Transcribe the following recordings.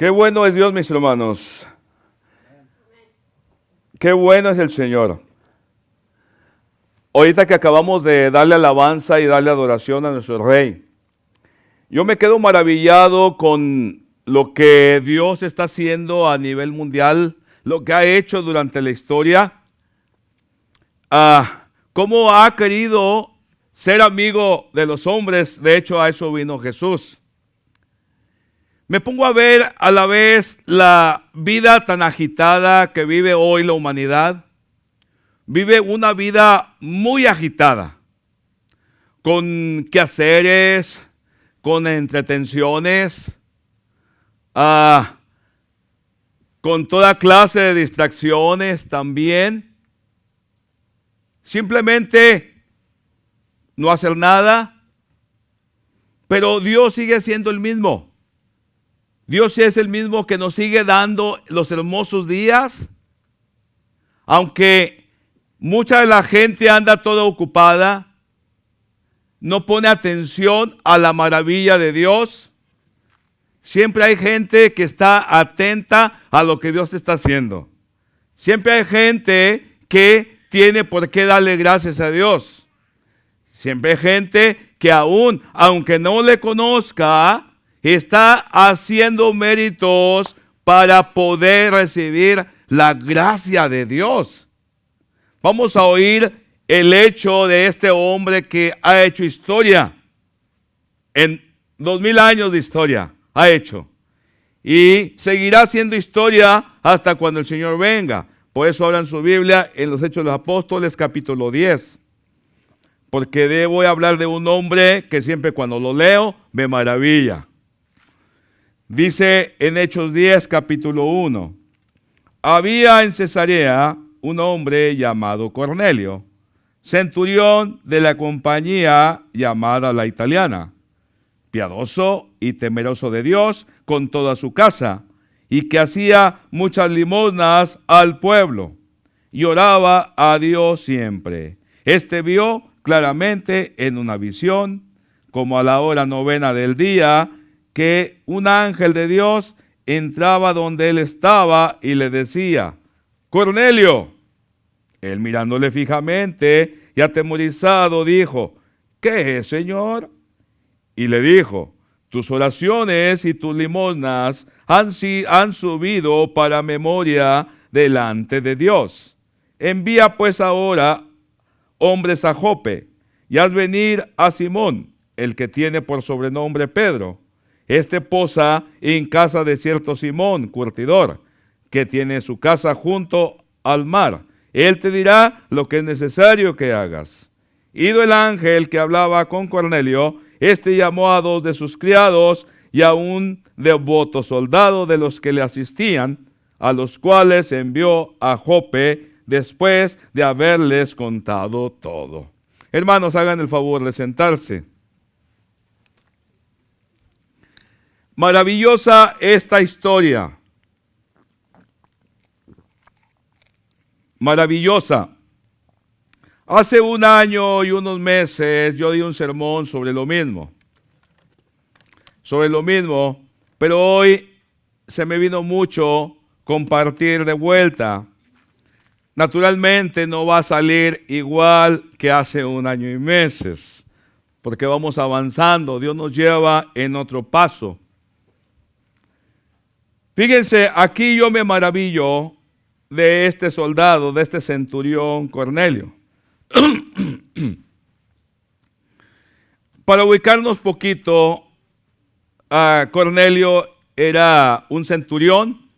Qué bueno es Dios, mis hermanos. Qué bueno es el Señor. Ahorita que acabamos de darle alabanza y darle adoración a nuestro Rey, yo me quedo maravillado con lo que Dios está haciendo a nivel mundial, lo que ha hecho durante la historia, cómo ha querido ser amigo de los hombres. De hecho, a eso vino Jesús. Me pongo a ver a la vez la vida tan agitada que vive hoy la humanidad. Vive una vida muy agitada, con quehaceres, con entretenciones, con toda clase de distracciones también. Simplemente no hacer nada, pero Dios sigue siendo el mismo. Dios es el mismo que nos sigue dando los hermosos días, aunque mucha de la gente anda toda ocupada, no pone atención a la maravilla de Dios. Siempre hay gente que está atenta a lo que Dios está haciendo. Siempre hay gente que tiene por qué darle gracias a Dios. Siempre hay gente que aún, aunque no le conozca, está haciendo méritos para poder recibir la gracia de Dios. Vamos a oír el hecho de este hombre que ha hecho historia. En 2000 años de historia ha hecho. Y seguirá haciendo historia hasta cuando el Señor venga. Por eso habla en su Biblia en los Hechos de los Apóstoles capítulo 10. Porque voy a hablar de un hombre que siempre cuando lo leo me maravilla. Dice en Hechos 10 capítulo 1. Había en Cesarea un hombre llamado Cornelio, centurión de la compañía llamada La Italiana, piadoso y temeroso de Dios con toda su casa, y que hacía muchas limosnas al pueblo, y oraba a Dios siempre. Este vio claramente en una visión, como a la hora 9 del día, que un ángel de Dios entraba donde él estaba y le decía: Cornelio. Él mirándole fijamente y atemorizado dijo: ¿qué es, Señor? Y le dijo: tus oraciones y tus limosnas han subido para memoria delante de Dios. Envía pues ahora hombres a Jope y haz venir a Simón, el que tiene por sobrenombre Pedro. Este posa en casa de cierto Simón, curtidor, que tiene su casa junto al mar. Él te dirá lo que es necesario que hagas. Ido el ángel que hablaba con Cornelio, este llamó a 2 de sus criados y a un devoto soldado de los que le asistían, a los cuales envió a Jope después de haberles contado todo. Hermanos, hagan el favor de sentarse. Maravillosa esta historia. Maravillosa. Hace un año y unos meses yo di un sermón sobre lo mismo. Pero hoy se me vino mucho compartir de vuelta. Naturalmente no va a salir igual que hace un año y meses, porque vamos avanzando. Dios nos lleva en otro paso. Fíjense, aquí yo me maravillo de este soldado, de este centurión Cornelio. Para ubicarnos poquito, Cornelio era un centurión.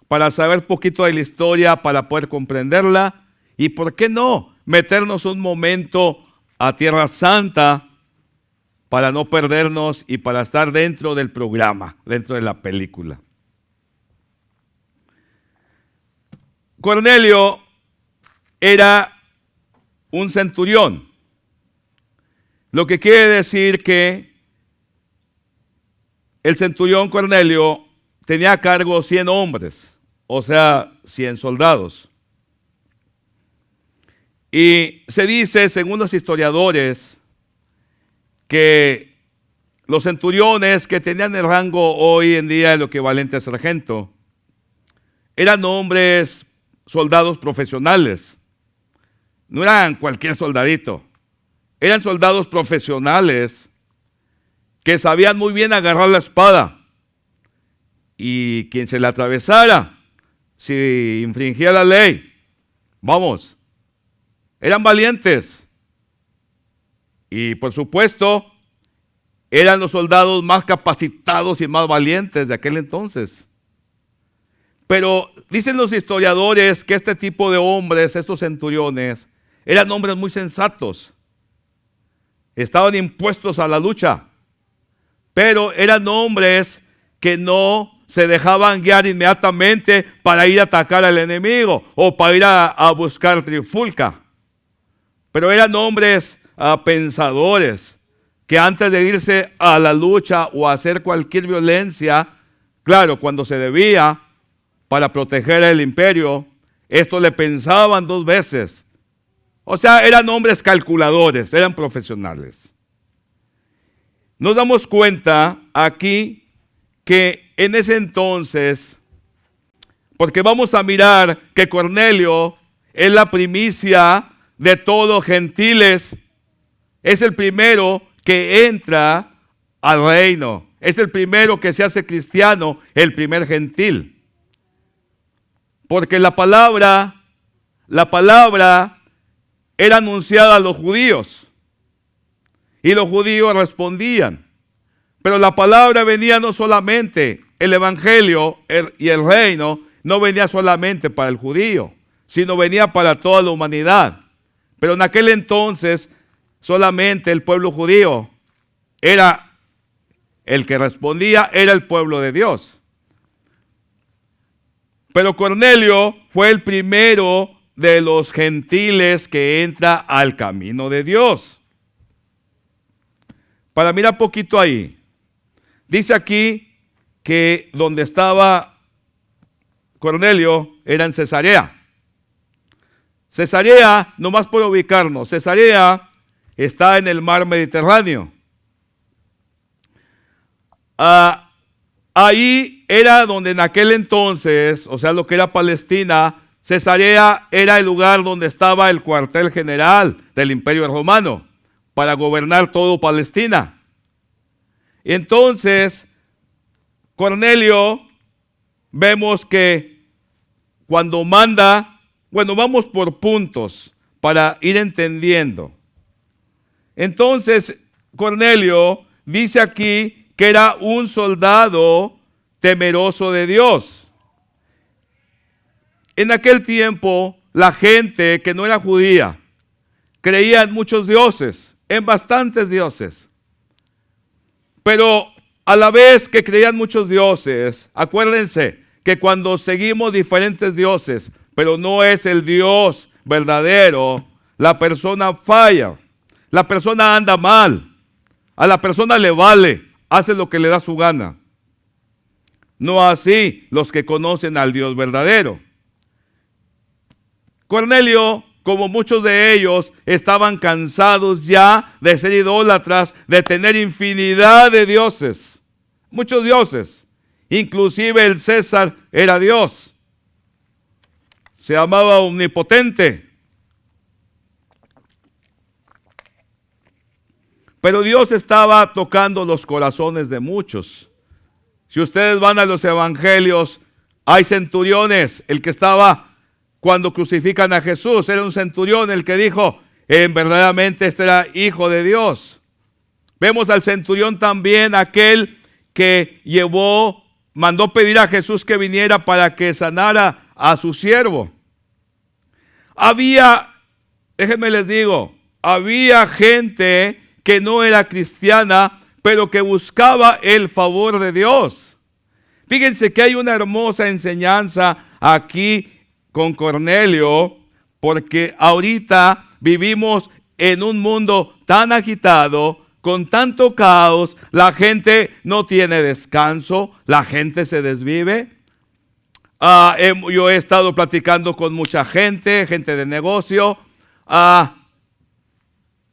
Para saber poquito de la historia, para poder comprenderla, y por qué no meternos un momento a Tierra Santa para no perdernos y para estar dentro del programa, dentro de la película. Cornelio era un centurión, lo que quiere decir que el centurión Cornelio tenía a cargo 100 hombres, o sea, 100 soldados. Y se dice, según los historiadores, que los centuriones, que tenían el rango hoy en día de lo equivalente a sargento, eran hombres, soldados profesionales. No eran cualquier soldadito. Eran soldados profesionales que sabían muy bien agarrar la espada. Y quien se le atravesara, si infringía la ley, vamos, eran valientes. Y por supuesto, eran los soldados más capacitados y más valientes de aquel entonces. Pero dicen los historiadores que este tipo de hombres, estos centuriones, eran hombres muy sensatos. Estaban impuestos a la lucha, pero eran hombres que no se dejaban guiar inmediatamente para ir a atacar al enemigo o para ir a buscar trifulca. Pero eran hombres pensadores, que antes de irse a la lucha o a hacer cualquier violencia, claro, cuando se debía para proteger el imperio, esto le pensaban dos veces. O sea, eran hombres calculadores, eran profesionales. Nos damos cuenta aquí que en ese entonces, porque vamos a mirar que Cornelio es la primicia de todos los gentiles, es el primero que entra al reino, es el primero que se hace cristiano, el primer gentil. Porque la palabra era anunciada a los judíos y los judíos respondían. Pero la palabra venía no solamente, el evangelio y el reino no venía solamente para el judío, sino venía para toda la humanidad. Pero en aquel entonces solamente el pueblo judío era el que respondía, era el pueblo de Dios. Pero Cornelio fue el primero de los gentiles que entra al camino de Dios. Para mirar poquito ahí, dice aquí que donde estaba Cornelio era en Cesarea. Cesarea, nomás por ubicarnos, Cesarea está en el mar Mediterráneo. Ahí era donde en aquel entonces, o sea, lo que era Palestina, Cesarea era el lugar donde estaba el cuartel general del Imperio Romano para gobernar todo Palestina. Y entonces, Cornelio, vemos que cuando manda, bueno, vamos por puntos para ir entendiendo. Entonces, Cornelio dice aquí que era un soldado temeroso de Dios. En aquel tiempo, la gente que no era judía creía en muchos dioses, en bastantes dioses. Pero a la vez que creían muchos dioses, acuérdense que cuando seguimos diferentes dioses, pero no es el Dios verdadero, la persona falla, la persona anda mal, a la persona le vale, hace lo que le da su gana. No así los que conocen al Dios verdadero. Cornelio, como muchos de ellos, estaban cansados ya de ser idólatras, de tener infinidad de dioses, muchos dioses. Inclusive el César era Dios. Se llamaba omnipotente. Pero Dios estaba tocando los corazones de muchos. Si ustedes van a los evangelios, hay centuriones. El que estaba cuando crucifican a Jesús era un centurión, el que dijo, verdaderamente este era hijo de Dios. Vemos al centurión también, aquel que mandó pedir a Jesús que viniera para que sanara a su siervo. Déjenme les digo, había gente que no era cristiana, pero que buscaba el favor de Dios. Fíjense que hay una hermosa enseñanza aquí con Cornelio, porque ahorita vivimos en un mundo tan agitado, con tanto caos, la gente no tiene descanso, la gente se desvive. Yo he estado platicando con mucha gente de negocio,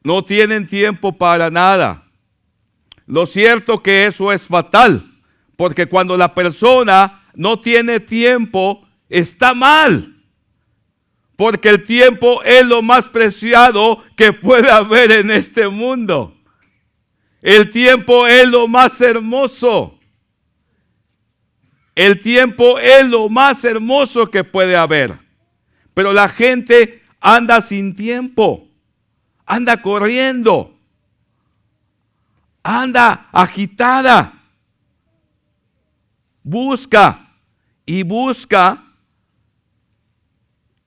no tienen tiempo para nada. Lo cierto que eso es fatal, porque cuando la persona no tiene tiempo, está mal. Porque el tiempo es lo más preciado que puede haber en este mundo. El tiempo es lo más hermoso. El tiempo es lo más hermoso que puede haber. Pero la gente anda sin tiempo. Anda corriendo. Anda agitada. Busca y busca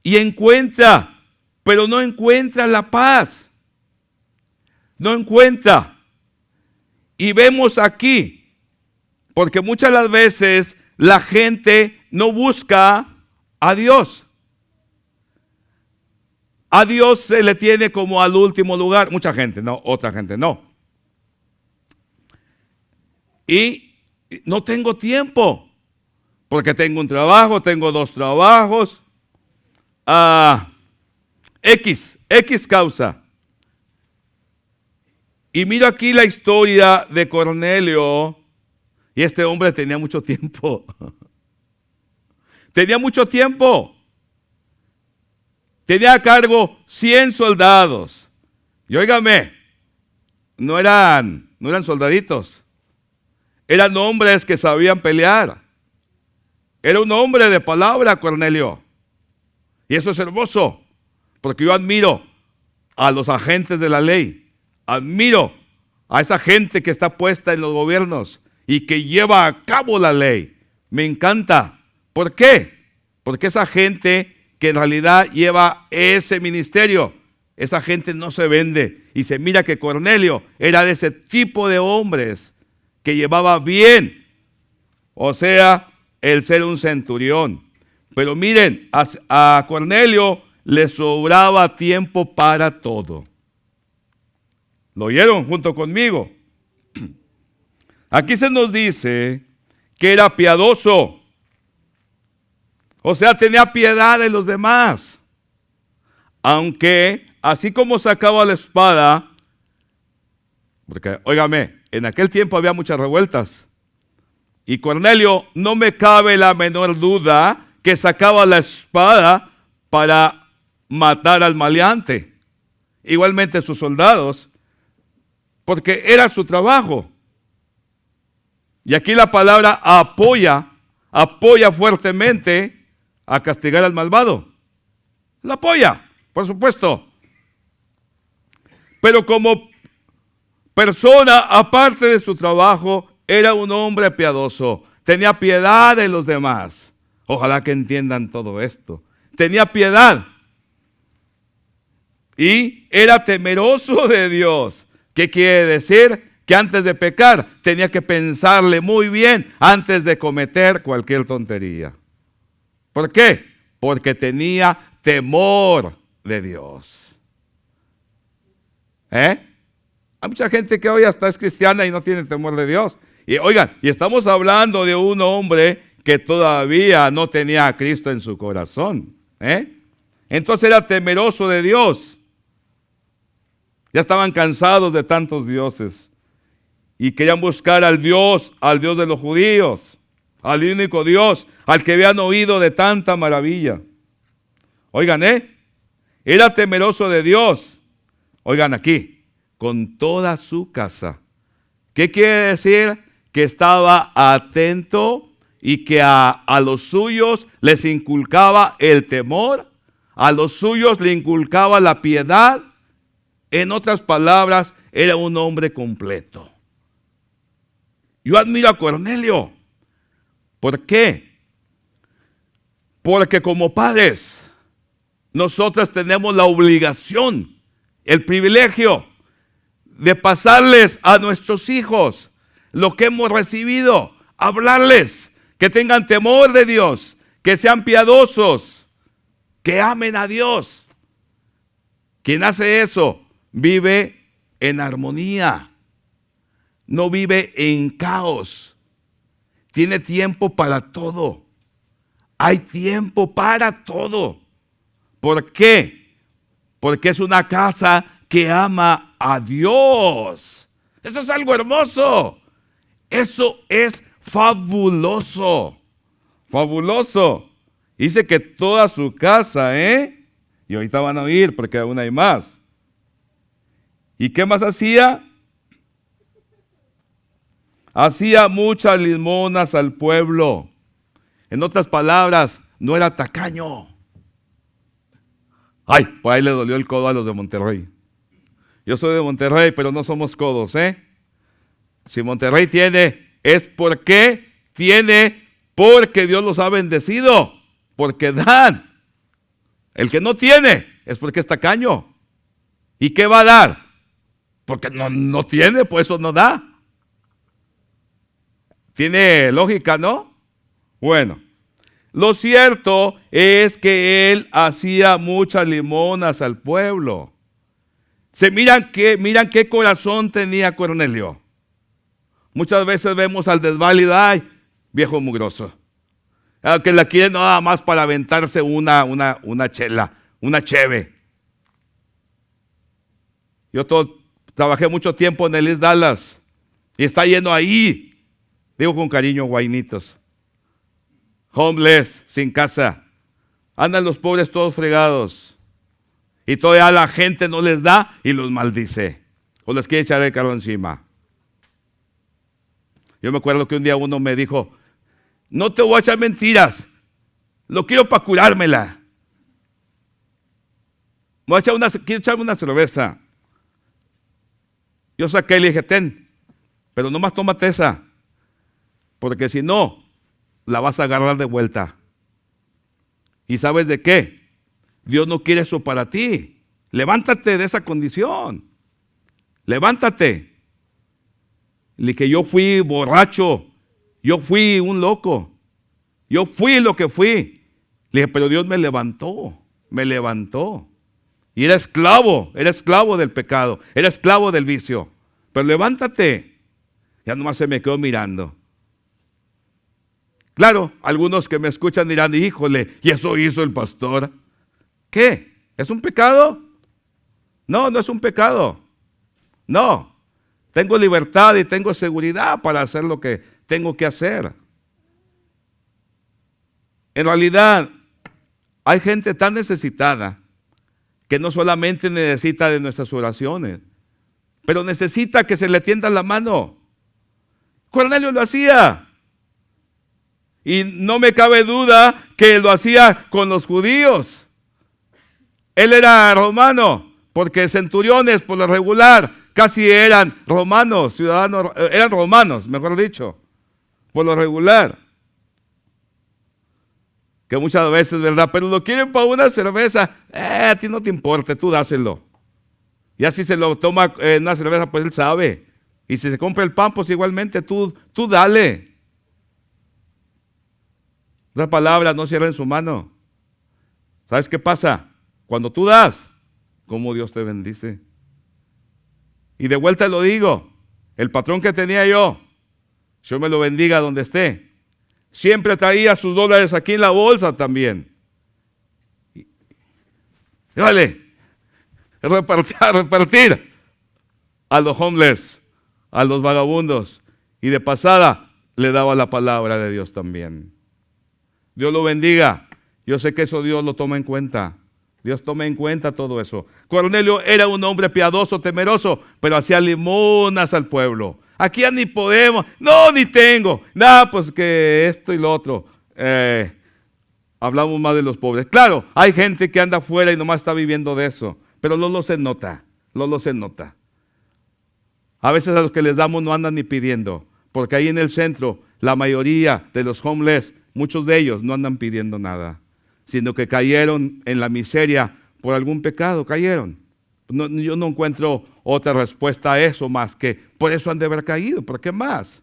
y encuentra, pero no encuentra la paz. No encuentra. Y vemos aquí, porque muchas de las veces la gente no busca a Dios. A Dios se le tiene como al último lugar. Mucha gente, no, otra gente no. Y no tengo tiempo, porque tengo un trabajo, tengo 2 trabajos. X causa. Y miro aquí la historia de Cornelio. Y este hombre tenía mucho tiempo. Tenía mucho tiempo. Tenía a cargo 100 soldados. Y óigame, no eran soldaditos. Eran hombres que sabían pelear. Era un hombre de palabra, Cornelio. Y eso es hermoso, porque yo admiro a los agentes de la ley. Admiro a esa gente que está puesta en los gobiernos y que lleva a cabo la ley. Me encanta. ¿Por qué? Porque esa gente que en realidad lleva ese ministerio, esa gente no se vende. Y se mira que Cornelio era de ese tipo de hombres que llevaba bien, o sea, el ser un centurión. Pero miren, a Cornelio le sobraba tiempo para todo. ¿Lo oyeron junto conmigo? Aquí se nos dice que era piadoso. O sea, tenía piedad de los demás. Aunque, así como sacaba la espada, porque, óigame, en aquel tiempo había muchas revueltas. Y Cornelio, no me cabe la menor duda que sacaba la espada para matar al maleante. Igualmente sus soldados, porque era su trabajo. Y aquí la palabra apoya fuertemente a castigar al malvado. La apoya, por supuesto. Pero como persona, aparte de su trabajo, era un hombre piadoso. Tenía piedad de los demás. Ojalá que entiendan todo esto. Tenía piedad. Y era temeroso de Dios. ¿Qué quiere decir? Que antes de pecar tenía que pensarle muy bien antes de cometer cualquier tontería. ¿Por qué? Porque tenía temor de Dios. Hay mucha gente que hoy hasta es cristiana y no tiene temor de Dios. Y oigan, y estamos hablando de un hombre que todavía no tenía a Cristo en su corazón. Entonces era temeroso de Dios. Ya estaban cansados de tantos dioses. Y querían buscar al Dios de los judíos, al único Dios, al que habían oído de tanta maravilla. Oigan, era temeroso de Dios. Oigan aquí, con toda su casa. ¿Qué quiere decir? Que estaba atento y que a los suyos les inculcaba el temor, a los suyos le inculcaba la piedad. En otras palabras, era un hombre completo. Yo admiro a Cornelio. ¿Por qué? Porque como padres, nosotros tenemos la obligación, el privilegio de pasarles a nuestros hijos lo que hemos recibido, hablarles, que tengan temor de Dios, que sean piadosos, que amen a Dios. Quien hace eso vive en armonía, no vive en caos, tiene tiempo para todo, hay tiempo para todo. ¿Por qué? Porque es una casa que ama a Dios. Eso es algo hermoso. Eso es fabuloso. Fabuloso. Dice que toda su casa, y ahorita van a oír porque aún hay más. ¿Y qué más hacía? Hacía muchas limonas al pueblo. En otras palabras, no era tacaño. Ay, por ahí le dolió el codo a los de Monterrey. Yo soy de Monterrey, pero no somos codos, Si Monterrey tiene, es porque Dios los ha bendecido, porque dan. El que no tiene, es porque es tacaño. ¿Y qué va a dar? Porque no tiene, pues eso no da. Tiene lógica, ¿no? Bueno, lo cierto es que él hacía muchas limonas al pueblo. Miran qué corazón tenía Cornelio. Muchas veces vemos al desválido, ay, viejo mugroso. Que la quiere nada más para aventarse una chela, una cheve. Yo trabajé mucho tiempo en el East Dallas y está lleno ahí, digo con cariño, guainitos. Homeless, sin casa. Andan los pobres todos fregados. Y todavía la gente no les da y los maldice. O les quiere echar el carro encima. Yo me acuerdo que un día uno me dijo, no te voy a echar mentiras, lo quiero para curármela. Quiero echarme una cerveza. Yo saqué y le dije, ten, pero nomás tómate esa, porque si no, la vas a agarrar de vuelta. ¿Y sabes de qué? Dios no quiere eso para ti. Levántate de esa condición. Levántate. Le dije, yo fui borracho, yo fui un loco, yo fui lo que fui. Le dije, pero Dios me levantó. Y era esclavo del pecado, era esclavo del vicio. Pero levántate. Ya nomás se me quedó mirando. Claro, algunos que me escuchan dirán, híjole, ¿y eso hizo el pastor? ¿Qué? ¿Es un pecado? No, no es un pecado. No. Tengo libertad y tengo seguridad para hacer lo que tengo que hacer. En realidad, hay gente tan necesitada que no solamente necesita de nuestras oraciones, pero necesita que se le tienda la mano. Cornelio lo hacía. Y no me cabe duda que lo hacía con los judíos. Él era romano, porque centuriones por lo regular casi eran romanos, ciudadanos, eran romanos, mejor dicho, por lo regular. Que muchas veces, ¿verdad? Pero lo quieren para una cerveza, a ti no te importa, tú dáselo. Y así se lo toma una cerveza, pues él sabe. Y si se compra el pan, pues igualmente tú dale. Otra palabra, no cierren su mano. ¿Sabes qué pasa? Cuando tú das, cómo Dios te bendice. Y de vuelta lo digo, el patrón que tenía yo me lo bendiga donde esté, siempre traía sus dólares aquí en la bolsa también. Y vale, repartir a los homeless, a los vagabundos. Y de pasada le daba la palabra de Dios también. Dios lo bendiga. Yo sé que eso Dios lo toma en cuenta. Dios tome en cuenta todo eso. Cornelio era un hombre piadoso, temeroso, pero hacía limonas al pueblo. Aquí ya ni podemos, no, ni tengo. Nada, pues que esto y lo otro. Hablamos más de los pobres. Claro, hay gente que anda afuera y nomás está viviendo de eso, pero no se nota. A veces a los que les damos no andan ni pidiendo, porque ahí en el centro, la mayoría de los homeless, muchos de ellos no andan pidiendo nada, sino que cayeron en la miseria por algún pecado, cayeron. Yo no encuentro otra respuesta a eso más que por eso han de haber caído. ¿Por qué más?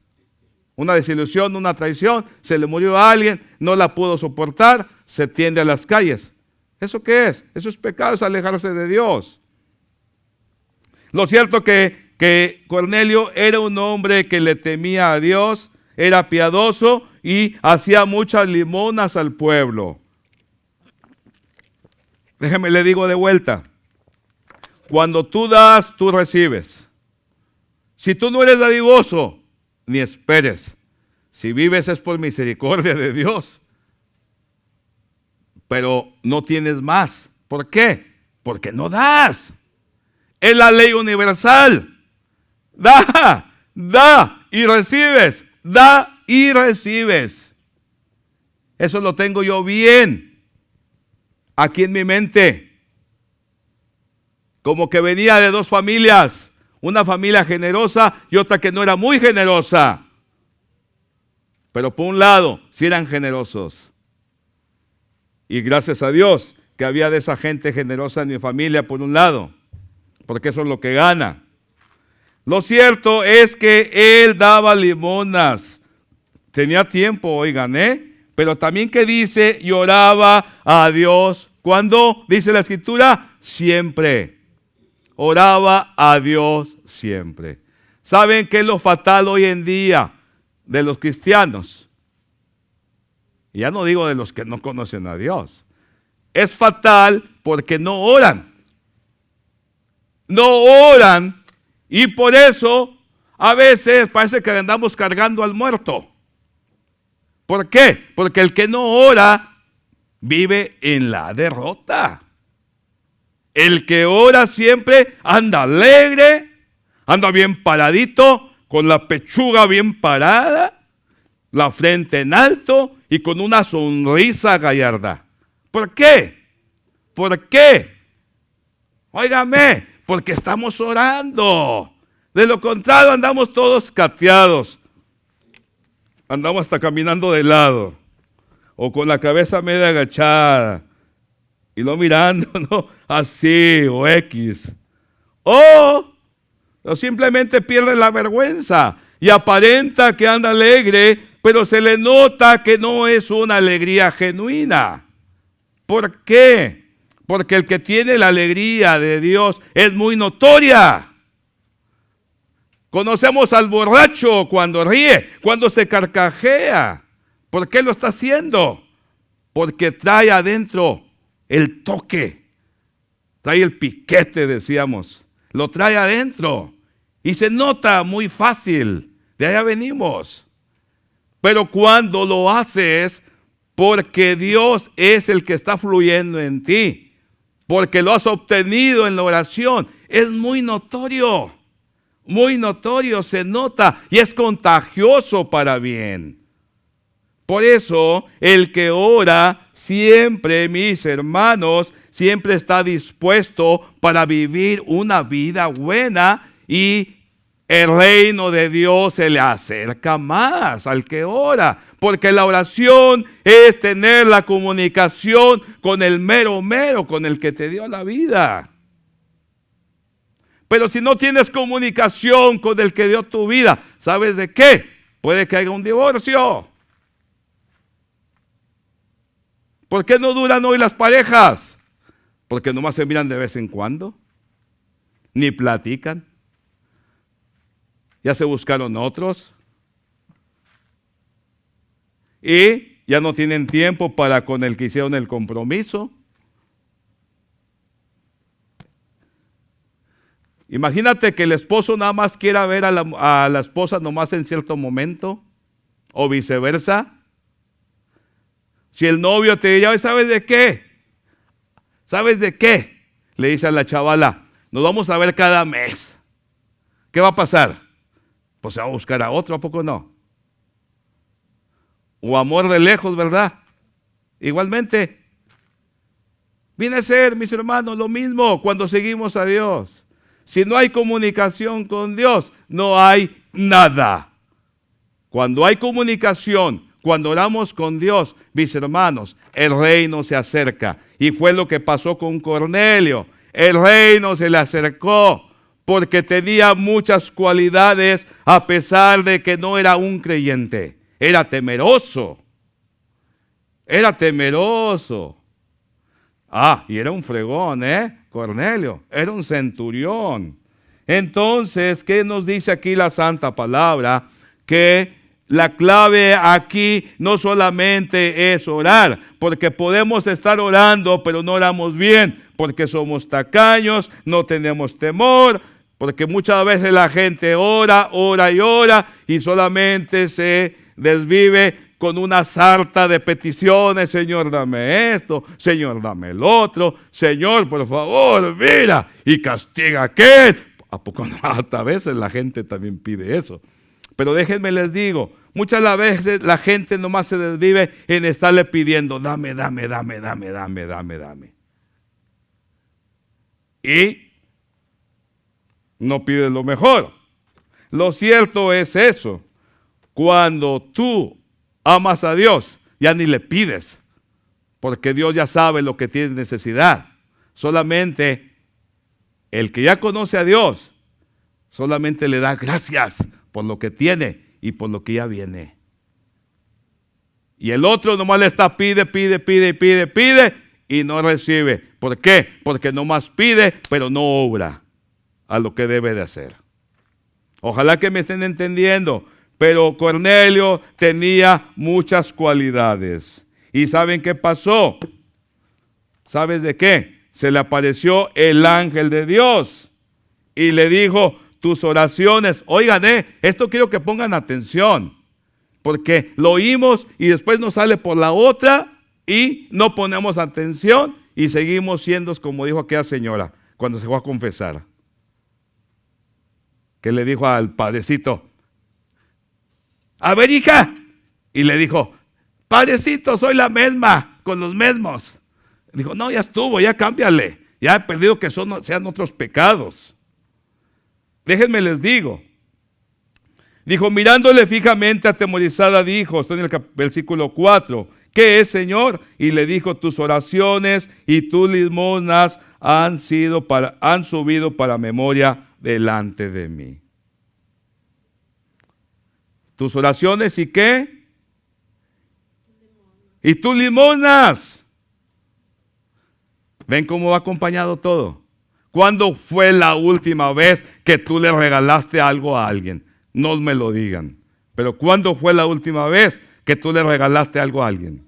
Una desilusión, una traición, se le murió a alguien, no la pudo soportar, se tiende a las calles. ¿Eso qué es? Eso es pecado, es alejarse de Dios. Lo cierto que Cornelio era un hombre que le temía a Dios, era piadoso y hacía muchas limonas al pueblo. Déjeme, le digo de vuelta. Cuando tú das, tú recibes. Si tú no eres dadivoso, ni esperes. Si vives es por misericordia de Dios. Pero no tienes más. ¿Por qué? Porque no das. Es la ley universal. Da, da y recibes. Da y recibes. Eso lo tengo yo bien aquí en mi mente. Como que venía de dos familias. Una familia generosa y otra que no era muy generosa. Pero por un lado, sí eran generosos. Y gracias a Dios que había de esa gente generosa en mi familia por un lado. Porque eso es lo que gana. Lo cierto es que él daba limonas. Tenía tiempo, oigan, pero también que dice, y oraba a Dios. ¿Cuándo? Dice la Escritura, siempre. Oraba a Dios siempre. ¿Saben qué es lo fatal hoy en día de los cristianos? Y ya no digo de los que no conocen a Dios. Es fatal porque no oran. No oran y por eso a veces parece que andamos cargando al muerto. ¿Por qué? Porque el que no ora vive en la derrota. El que ora siempre anda alegre, anda bien paradito, con la pechuga bien parada, la frente en alto y con una sonrisa gallarda. ¿Por qué? ¿Por qué? Óigame, porque estamos orando. De lo contrario, andamos todos cateados. Andamos hasta caminando de lado. O con la cabeza media agachada. Y no mirando, ¿no? Así, o X. O simplemente pierde la vergüenza. Y aparenta que anda alegre, pero se le nota que no es una alegría genuina. ¿Por qué? Porque el que tiene la alegría de Dios es muy notoria. Conocemos al borracho cuando ríe, cuando se carcajea. ¿Por qué lo está haciendo? Porque trae adentro el toque, trae el piquete, decíamos. Lo trae adentro y se nota muy fácil. De allá venimos. Pero cuando lo haces porque Dios es el que está fluyendo en ti, porque lo has obtenido en la oración, es muy notorio, se nota y es contagioso para bien. Por eso, el que ora siempre, mis hermanos, siempre está dispuesto para vivir una vida buena y el reino de Dios se le acerca más al que ora, porque la oración es tener la comunicación con el mero, con el que te dio la vida. Pero si no tienes comunicación con el que dio tu vida, ¿sabes de qué? Puede que haya un divorcio. ¿Por qué no duran hoy las parejas? Porque nomás se miran de vez en cuando, ni platican. Ya se buscaron otros y ya no tienen tiempo para con el que hicieron el compromiso. Imagínate que el esposo nada más quiera ver a la esposa nomás en cierto momento o viceversa. Si el novio te diría, ¿sabes de qué? ¿Sabes de qué? Le dice a la chavala, nos vamos a ver cada mes. ¿Qué va a pasar? Pues se va a buscar a otro, ¿a poco no? O amor de lejos, ¿verdad? Igualmente. Viene a ser, mis hermanos, lo mismo cuando seguimos a Dios. Si no hay comunicación con Dios, no hay nada. Cuando hay comunicación, cuando oramos con Dios, mis hermanos, el reino se acerca. Y fue lo que pasó con Cornelio. El reino se le acercó porque tenía muchas cualidades a pesar de que no era un creyente. Era temeroso. Era temeroso. Y era un fregón, Cornelio. Era un centurión. Entonces, ¿qué nos dice aquí la santa palabra? Que la clave aquí no solamente es orar, porque podemos estar orando, pero no oramos bien, porque somos tacaños, no tenemos temor, Porque muchas veces la gente ora, ora y ora y solamente se desvive con una sarta de peticiones. Señor, dame esto. Señor, dame el otro. Señor, por favor, mira. Y castiga a aquel. ¿A poco no? Hasta a veces la gente también pide eso. Pero déjenme les digo, muchas veces la gente nomás se desvive en estarle pidiendo, dame. Y no pide lo mejor. Lo cierto es eso. Cuando tú amas a Dios, ya ni le pides, porque Dios ya sabe lo que tienes necesidad. Solamente el que ya conoce a Dios, solamente le da gracias por lo que tiene y por lo que ya viene. Y el otro nomás le está pide y no recibe. ¿Por qué? Porque nomás pide, pero no obra a lo que debe de hacer. Ojalá que me estén entendiendo. Pero Cornelio tenía muchas cualidades. ¿Y saben qué pasó? ¿Sabes de qué? Se le apareció el ángel de Dios y le dijo, tus oraciones, oigan, esto quiero que pongan atención, porque lo oímos y después nos sale por la otra y no ponemos atención y seguimos siendo como dijo aquella señora cuando se fue a confesar. Que le dijo al padrecito, a ver, hija, y le dijo, padrecito, soy la misma, con los mismos. Dijo, no, ya estuvo, ya cámbiale, ya he perdido que sean otros pecados. Déjenme les digo. Dijo, mirándole fijamente atemorizada, dijo, estoy en el versículo 4, ¿qué es, Señor? Y le dijo, tus oraciones y tus limosnas han subido para memoria delante de mí. Tus oraciones y qué? Y tus limosnas. ¿Ven cómo va acompañado todo? ¿Cuándo fue la última vez que tú le regalaste algo a alguien? No me lo digan. Pero ¿cuándo fue la última vez que tú le regalaste algo a alguien?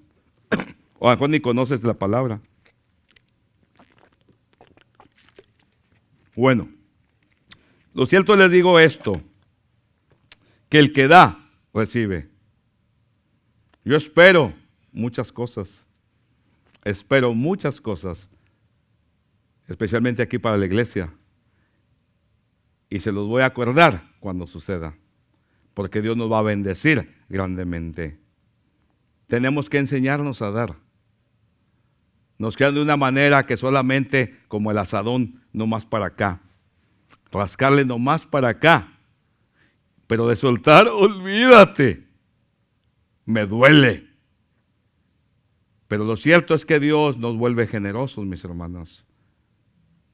O a lo mejor ni conoces la palabra. Bueno, lo cierto les digo esto, que el que da, recibe. Yo espero muchas cosas. Espero muchas cosas. Especialmente aquí para la iglesia. Y se los voy a acordar cuando suceda. Porque Dios nos va a bendecir grandemente. Tenemos que enseñarnos a dar. Nos quedan de una manera que solamente como el asadón, no más para acá. Rascarle no más para acá. Pero de soltar, olvídate. Me duele. Pero lo cierto es que Dios nos vuelve generosos, mis hermanos.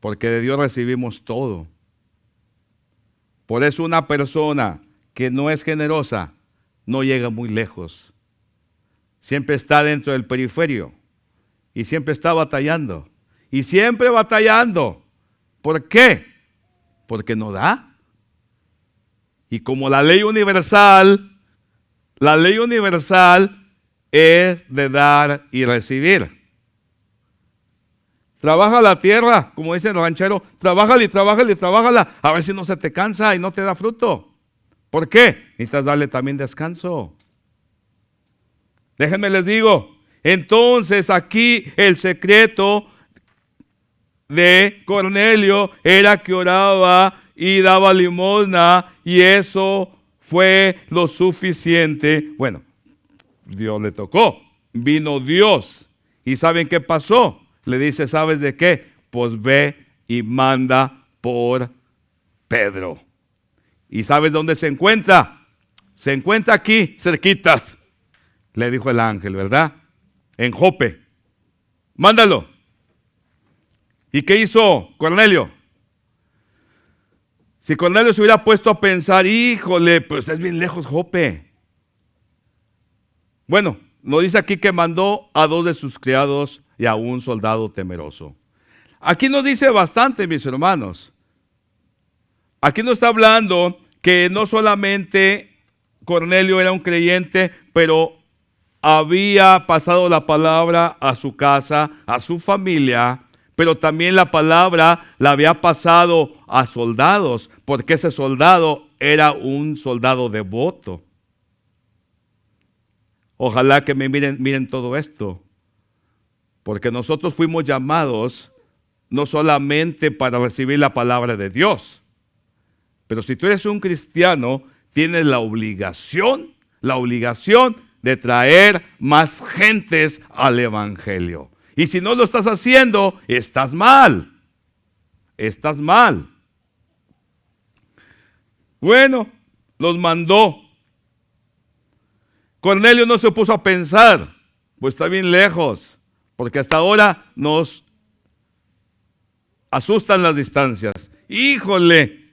Porque de Dios recibimos todo. Por eso una persona que no es generosa no llega muy lejos. Siempre está dentro del periferio. Y siempre está batallando. Y siempre batallando. ¿Por qué? Porque no da. Y como la ley universal es de dar y recibir. Trabaja la tierra, como dice el ranchero, trabájala, a ver si no se te cansa y no te da fruto. ¿Por qué? Necesitas darle también descanso. Déjenme les digo, entonces aquí el secreto de Cornelio era que oraba y daba limosna y eso fue lo suficiente. Bueno, Dios le tocó, vino Dios y ¿saben qué pasó? Le dice, ¿sabes de qué? Pues ve y manda por Pedro. ¿Y sabes dónde se encuentra? Se encuentra aquí, cerquitas, le dijo el ángel, ¿verdad? En Jope. Mándalo. ¿Y qué hizo Cornelio? Si Cornelio se hubiera puesto a pensar, híjole, pues es bien lejos Jope. Bueno, nos dice aquí que mandó a 2 de sus criados y a un soldado temeroso. Aquí nos dice bastante, mis hermanos. Aquí nos está hablando que no solamente Cornelio era un creyente, pero había pasado la palabra a su casa, a su familia, pero también la palabra la había pasado a soldados, porque ese soldado era un soldado devoto. Ojalá que me miren todo esto, porque nosotros fuimos llamados no solamente para recibir la palabra de Dios, pero si tú eres un cristiano, tienes la obligación de traer más gentes al evangelio. Y si no lo estás haciendo, estás mal. Estás mal. Bueno, los mandó. Cornelio no se puso a pensar, pues está bien lejos, porque hasta ahora nos asustan las distancias. Híjole,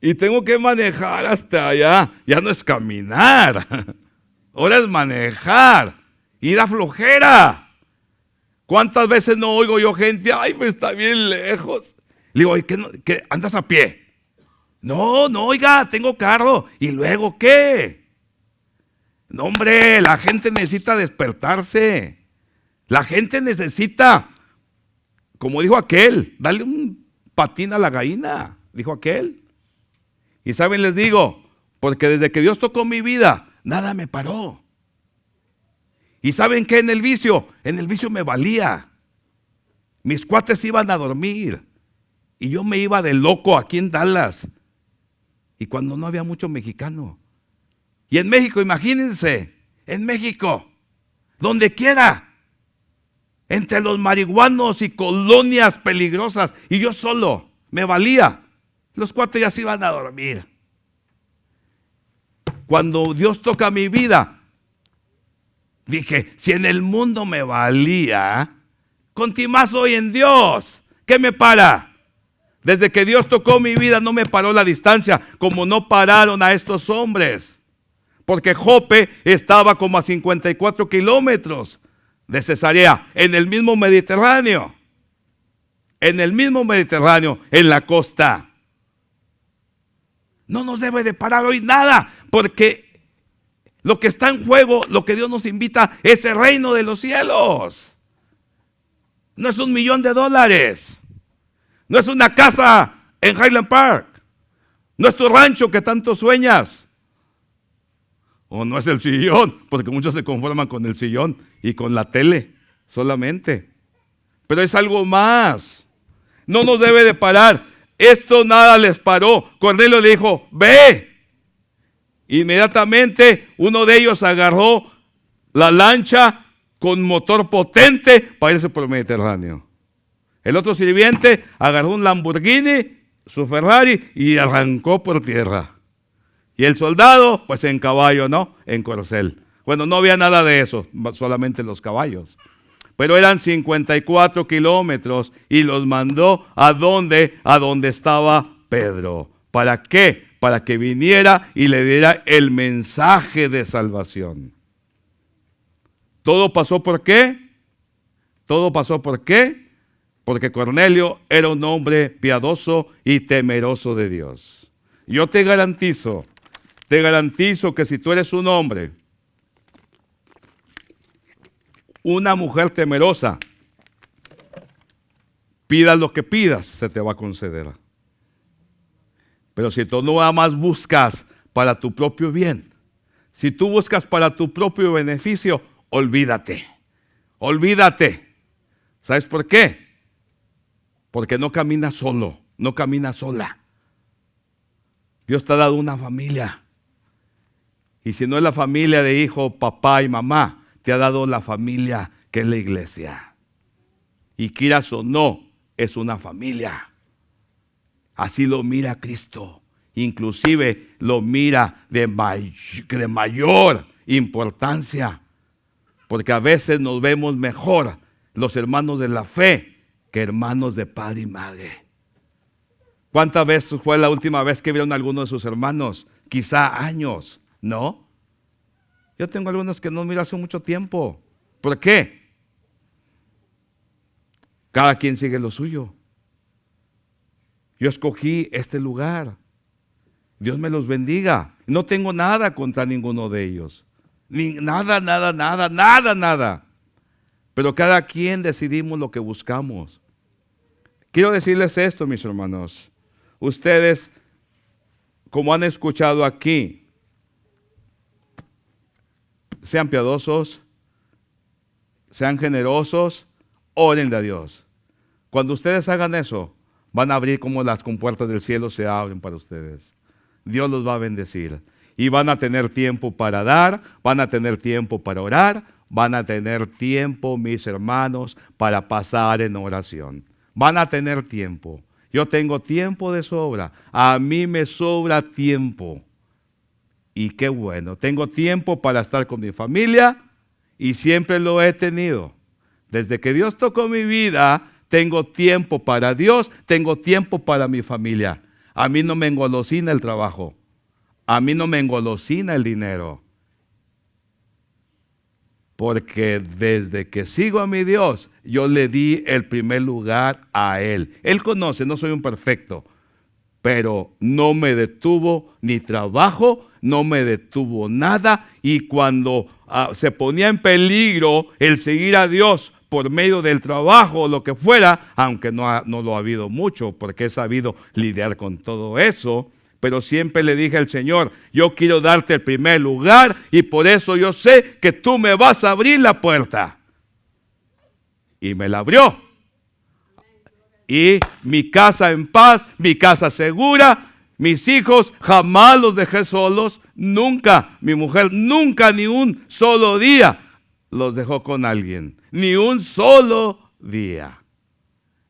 y tengo que manejar hasta allá. Ya no es caminar, ahora es manejar, ir a flojera. ¿Cuántas veces no oigo yo gente? Ay, pues está bien lejos. Le digo, ¿y qué andas a pie? No, oiga, tengo carro. ¿Y luego qué? No, hombre, la gente necesita despertarse. La gente necesita, como dijo aquel, darle un patín a la gallina, dijo aquel. Y saben, les digo, porque desde que Dios tocó mi vida, nada me paró. ¿Y saben qué? En el vicio me valía. Mis cuates iban a dormir y yo me iba de loco aquí en Dallas. Y cuando no había mucho mexicano. Y en México, imagínense, en México, donde quiera, entre los marihuanos y colonias peligrosas, y yo solo, me valía. Los cuates ya se iban a dormir. Cuando Dios toca mi vida, dije, si en el mundo me valía, contimás hoy en Dios. ¿Qué me para? Desde que Dios tocó mi vida no me paró la distancia, como no pararon a estos hombres. Porque Jope estaba como a 54 kilómetros de Cesarea, en el mismo Mediterráneo. En el mismo Mediterráneo, en la costa. No nos debe de parar hoy nada, porque lo que está en juego, lo que Dios nos invita, es el reino de los cielos. No es $1,000,000. No es una casa en Highland Park. No es tu rancho que tanto sueñas. O no es el sillón, porque muchos se conforman con el sillón y con la tele solamente. Pero es algo más. No nos debe de parar. Esto nada les paró. Cornelio le dijo, ve. Inmediatamente uno de ellos agarró la lancha con motor potente para irse por el Mediterráneo. El otro sirviente agarró un Lamborghini, su Ferrari, y arrancó por tierra. Y el soldado, pues en caballo, ¿no? En corcel. Bueno, no había nada de eso, solamente los caballos. Pero eran 54 kilómetros y los mandó ¿a dónde? A donde estaba Pedro. ¿Para qué? Para que viniera y le diera el mensaje de salvación. ¿Todo pasó por qué? ¿Todo pasó por qué? Porque Cornelio era un hombre piadoso y temeroso de Dios. Yo te garantizo que si tú eres un hombre, una mujer temerosa, pidas lo que pidas, se te va a conceder. Pero si tú no más buscas para tu propio bien, si tú buscas para tu propio beneficio, olvídate. ¿Sabes por qué? Porque no caminas solo, no caminas sola. Dios te ha dado una familia. Y si no es la familia de hijo, papá y mamá, te ha dado la familia que es la iglesia. Y quieras o no, es una familia. Así lo mira Cristo. Inclusive lo mira de mayor importancia. Porque a veces nos vemos mejor los hermanos de la fe que hermanos de padre y madre. ¿Cuántas veces fue la última vez que vieron a alguno de sus hermanos? Quizá años, ¿no? Yo tengo algunos que no miro hace mucho tiempo. ¿Por qué? Cada quien sigue lo suyo. Yo escogí este lugar. Dios me los bendiga. No tengo nada contra ninguno de ellos. Nada. Pero cada quien decidimos lo que buscamos. Quiero decirles esto, mis hermanos. Ustedes, como han escuchado aquí, sean piadosos, sean generosos, oren a Dios. Cuando ustedes hagan eso, van a abrir como las compuertas del cielo se abren para ustedes. Dios los va a bendecir. Y van a tener tiempo para dar, van a tener tiempo para orar, van a tener tiempo, mis hermanos, para pasar en oración. Van a tener tiempo. Yo tengo tiempo de sobra. A mí me sobra tiempo. Y qué bueno. Tengo tiempo para estar con mi familia y siempre lo he tenido. Desde que Dios tocó mi vida, tengo tiempo para Dios, tengo tiempo para mi familia. A mí no me engolosina el trabajo. A mí no me engolosina el dinero. Porque desde que sigo a mi Dios, yo le di el primer lugar a Él. Él conoce, no soy un perfecto, pero no me detuvo ni trabajo, no me detuvo nada. Y cuando se ponía en peligro el seguir a Dios por medio del trabajo o lo que fuera, aunque no lo ha habido mucho, porque he sabido lidiar con todo eso, pero siempre le dije al Señor, yo quiero darte el primer lugar y por eso yo sé que tú me vas a abrir la puerta. Y me la abrió. Y mi casa en paz, mi casa segura, mis hijos jamás los dejé solos, nunca, mi mujer nunca ni un solo día los dejó con alguien, ni un solo día.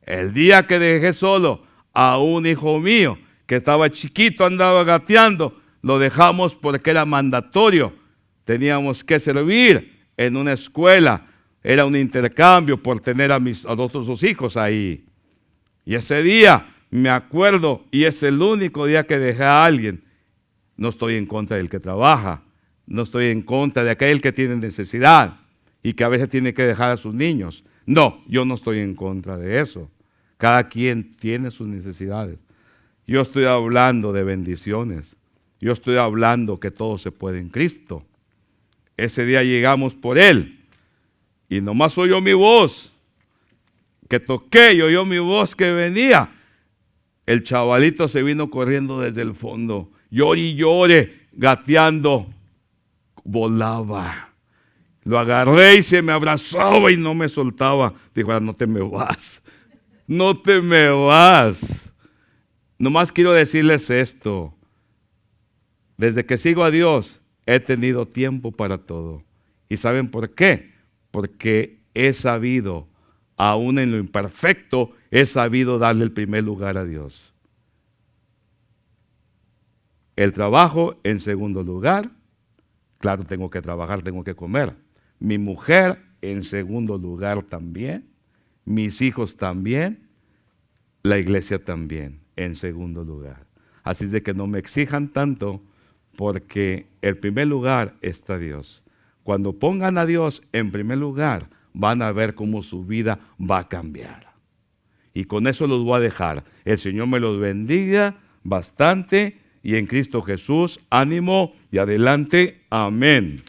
El día que dejé solo a un hijo mío, que estaba chiquito, andaba gateando, lo dejamos porque era mandatorio. Teníamos que servir en una escuela. Era un intercambio por tener a los otros dos hijos ahí. Y ese día, me acuerdo, y es el único día que dejé a alguien. No estoy en contra del que trabaja. No estoy en contra de aquel que tiene necesidad y que a veces tiene que dejar a sus niños. No, yo no estoy en contra de eso. Cada quien tiene sus necesidades. Yo estoy hablando de bendiciones. Yo estoy hablando que todo se puede en Cristo. Ese día llegamos por Él y nomás oyó mi voz, que toqué y oyó mi voz que venía. El chavalito se vino corriendo desde el fondo. Llore y llore, gateando. Volaba. Lo agarré y se me abrazaba y no me soltaba. Dijo, no te me vas. No te me vas. Nomás quiero decirles esto. Desde que sigo a Dios, he tenido tiempo para todo. ¿Y saben por qué? Porque he sabido, aún en lo imperfecto, he sabido darle el primer lugar a Dios. El trabajo en segundo lugar. Claro, tengo que trabajar, tengo que comer. Mi mujer en segundo lugar también. Mis hijos también. La iglesia también en segundo lugar. Así es de que no me exijan tanto, porque el primer lugar está Dios. Cuando pongan a Dios en primer lugar, van a ver cómo su vida va a cambiar. Y con eso los voy a dejar. El Señor me los bendiga bastante y en Cristo Jesús, ánimo y adelante. Amén.